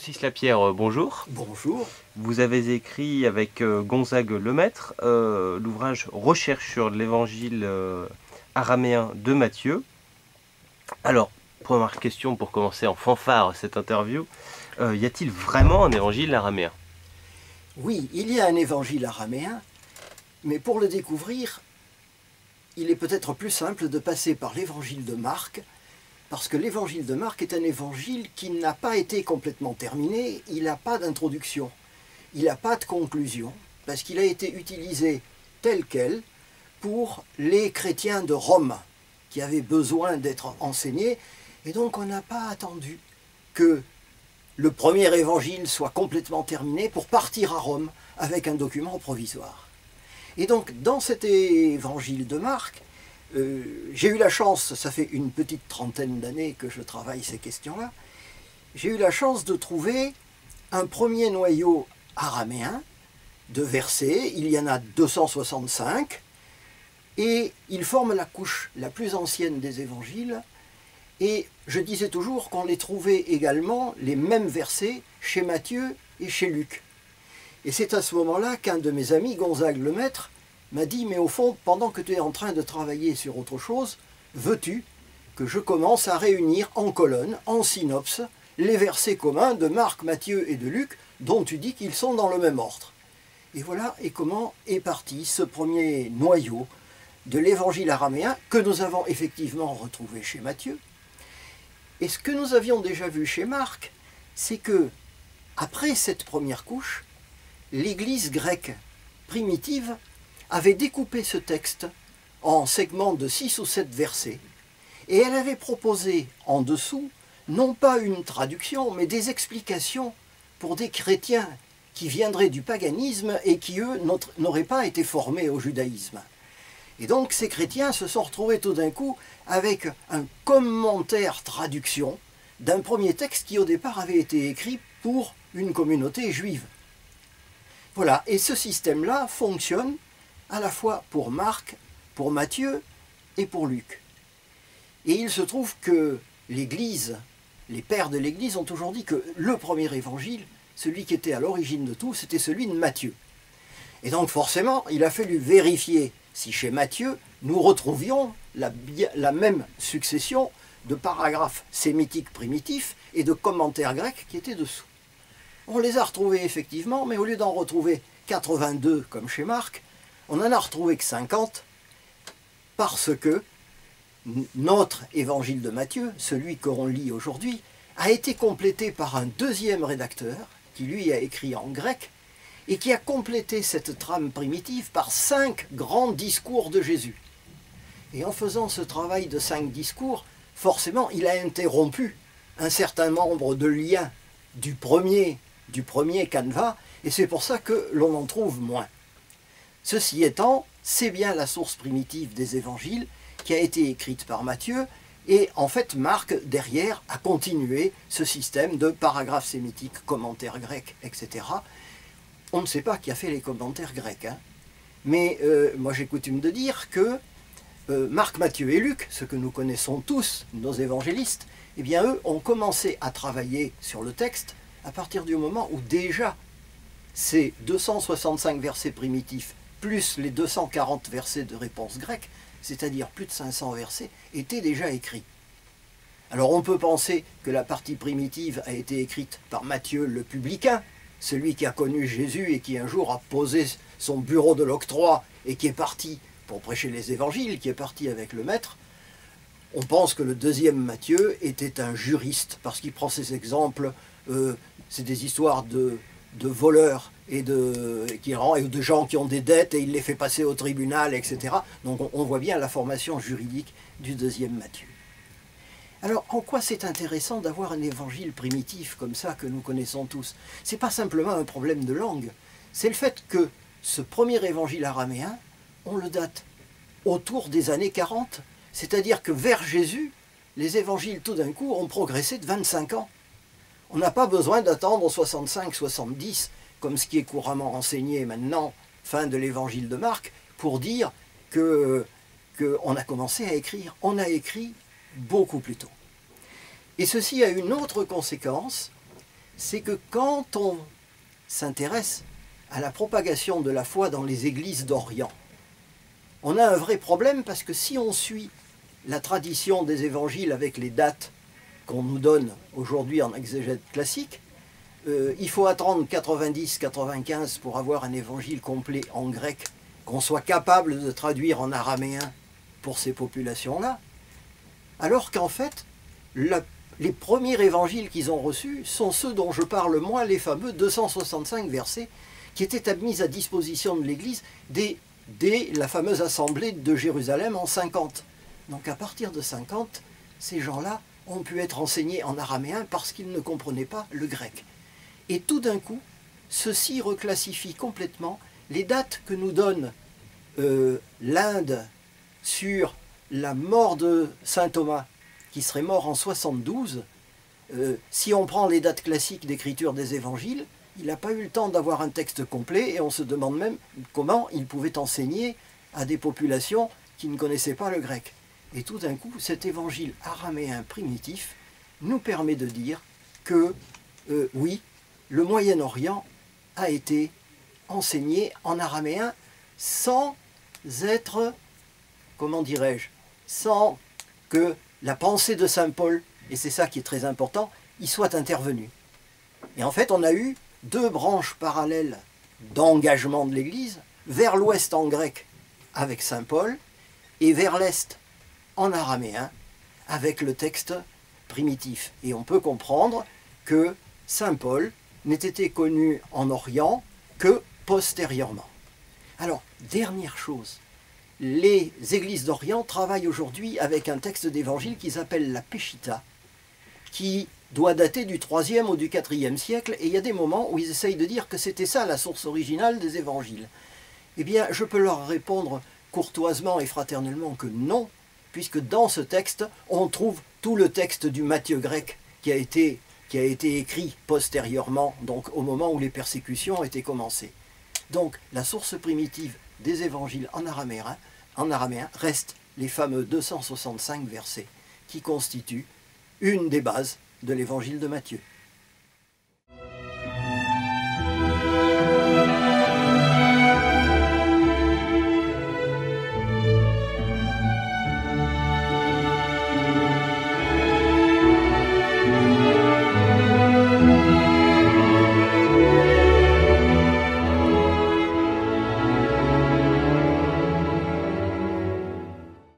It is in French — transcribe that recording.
Francis Lapierre, bonjour. Bonjour. Vous avez écrit avec Gonzague Lemaître l'ouvrage Recherche sur l'évangile araméen de Matthieu. Alors, première question pour commencer en fanfare cette interview, y a-t-il vraiment un évangile araméen? Oui, il y a un évangile araméen, mais pour le découvrir, il est peut-être plus simple de passer par l'évangile de Marc, parce que l'évangile de Marc est un évangile qui n'a pas été complètement terminé, il n'a pas d'introduction, il n'a pas de conclusion, parce qu'il a été utilisé tel quel pour les chrétiens de Rome, qui avaient besoin d'être enseignés, et donc on n'a pas attendu que le premier évangile soit complètement terminé pour partir à Rome avec un document provisoire. Et donc dans cet évangile de Marc, j'ai eu la chance, ça fait une petite trentaine d'années que je travaille ces questions-là, j'ai eu la chance de trouver un premier noyau araméen de versets, il y en a 265, et ils forment la couche la plus ancienne des évangiles, et je disais toujours qu'on les trouvait également, les mêmes versets, chez Matthieu et chez Luc. Et c'est à ce moment-là qu'un de mes amis, Gonzague Lemaître, m'a dit « Mais au fond, pendant que tu es en train de travailler sur autre chose, veux-tu que je commence à réunir en colonne, en synopse, les versets communs de Marc, Matthieu et de Luc, dont tu dis qu'ils sont dans le même ordre ?» Et voilà et comment est parti ce premier noyau de l'évangile araméen que nous avons effectivement retrouvé chez Matthieu. Et ce que nous avions déjà vu chez Marc, c'est que, après cette première couche, l'Église grecque primitive avait découpé ce texte en segments de 6 ou 7 versets, et elle avait proposé en dessous, non pas une traduction, mais des explications pour des chrétiens qui viendraient du paganisme et qui, eux, n'auraient pas été formés au judaïsme. Et donc ces chrétiens se sont retrouvés tout d'un coup avec un commentaire-traduction d'un premier texte qui au départ avait été écrit pour une communauté juive. Voilà, et ce système-là fonctionne à la fois pour Marc, pour Matthieu et pour Luc. Et il se trouve que l'Église, les pères de l'Église ont toujours dit que le premier évangile, celui qui était à l'origine de tout, c'était celui de Matthieu. Et donc forcément, il a fallu vérifier si chez Matthieu, nous retrouvions la même succession de paragraphes sémitiques primitifs et de commentaires grecs qui étaient dessous. On les a retrouvés effectivement, mais au lieu d'en retrouver 82 comme chez Marc, on n'en a retrouvé que 50, parce que notre évangile de Matthieu, celui qu'on lit aujourd'hui, a été complété par un deuxième rédacteur, qui lui a écrit en grec, et qui a complété cette trame primitive par 5 grands discours de Jésus. Et en faisant ce travail de 5 discours, forcément, il a interrompu un certain nombre de liens du premier canevas, et c'est pour ça que l'on en trouve moins. Ceci étant, c'est bien la source primitive des évangiles qui a été écrite par Matthieu, et en fait Marc, derrière, a continué ce système de paragraphes sémitiques, commentaires grecs, etc. On ne sait pas qui a fait les commentaires grecs, hein. Mais moi j'ai coutume de dire que Marc, Matthieu et Luc, ce que nous connaissons tous, nos évangélistes, eh bien eux ont commencé à travailler sur le texte à partir du moment où déjà ces 265 versets primitifs plus les 240 versets de réponse grecque, c'est-à-dire plus de 500 versets, étaient déjà écrits. Alors on peut penser que la partie primitive a été écrite par Matthieu le publicain, celui qui a connu Jésus et qui un jour a posé son bureau de l'octroi et qui est parti pour prêcher les évangiles, qui est parti avec le maître. On pense que le deuxième Matthieu était un juriste, parce qu'il prend ces exemples, c'est des histoires de voleurs et de gens qui ont des dettes et il les fait passer au tribunal, etc. Donc on voit bien la formation juridique du deuxième Matthieu. Alors, en quoi c'est intéressant d'avoir un évangile primitif comme ça que nous connaissons tous? Ce n'est pas simplement un problème de langue, c'est le fait que ce premier évangile araméen, on le date autour des années 40, c'est-à-dire que vers Jésus, les évangiles tout d'un coup ont progressé de 25 ans. On n'a pas besoin d'attendre 65-70, comme ce qui est couramment enseigné maintenant, fin de l'évangile de Marc, pour dire qu'on a commencé à écrire. On a écrit beaucoup plus tôt. Et ceci a une autre conséquence, c'est que quand on s'intéresse à la propagation de la foi dans les églises d'Orient, on a un vrai problème parce que si on suit la tradition des évangiles avec les dates qu'on nous donne aujourd'hui en exégèse classique, il faut attendre 90-95 pour avoir un évangile complet en grec, qu'on soit capable de traduire en araméen pour ces populations-là, alors qu'en fait, les premiers évangiles qu'ils ont reçus sont ceux dont je parle moi, les fameux 265 versets qui étaient mis à disposition de l'Église dès la fameuse assemblée de Jérusalem en 50. Donc à partir de 50, ces gens-là ont pu être enseignés en araméen parce qu'ils ne comprenaient pas le grec. Et tout d'un coup, ceci reclassifie complètement les dates que nous donne l'Inde sur la mort de saint Thomas, qui serait mort en 72. Si on prend les dates classiques d'écriture des évangiles, il n'a pas eu le temps d'avoir un texte complet et on se demande même comment il pouvait enseigner à des populations qui ne connaissaient pas le grec. Et tout d'un coup, cet évangile araméen primitif nous permet de dire que, oui, le Moyen-Orient a été enseigné en araméen sans être, comment dirais-je, sans que la pensée de saint Paul, et c'est ça qui est très important, y soit intervenue. Et en fait, on a eu deux branches parallèles d'engagement de l'Église, vers l'ouest en grec avec saint Paul, et vers l'est en araméen avec le texte primitif. Et on peut comprendre que saint Paul n'ait été connu en Orient que postérieurement. Alors, dernière chose, les églises d'Orient travaillent aujourd'hui avec un texte d'évangile qu'ils appellent la Péchita, qui doit dater du 3e ou du 4e siècle, et il y a des moments où ils essayent de dire que c'était ça la source originale des évangiles. Eh bien, je peux leur répondre courtoisement et fraternellement que non, puisque dans ce texte, on trouve tout le texte du Matthieu grec qui a été écrit postérieurement, donc au moment où les persécutions étaient commencées. Donc, la source primitive des évangiles en araméen reste les fameux 265 versets qui constituent une des bases de l'évangile de Matthieu.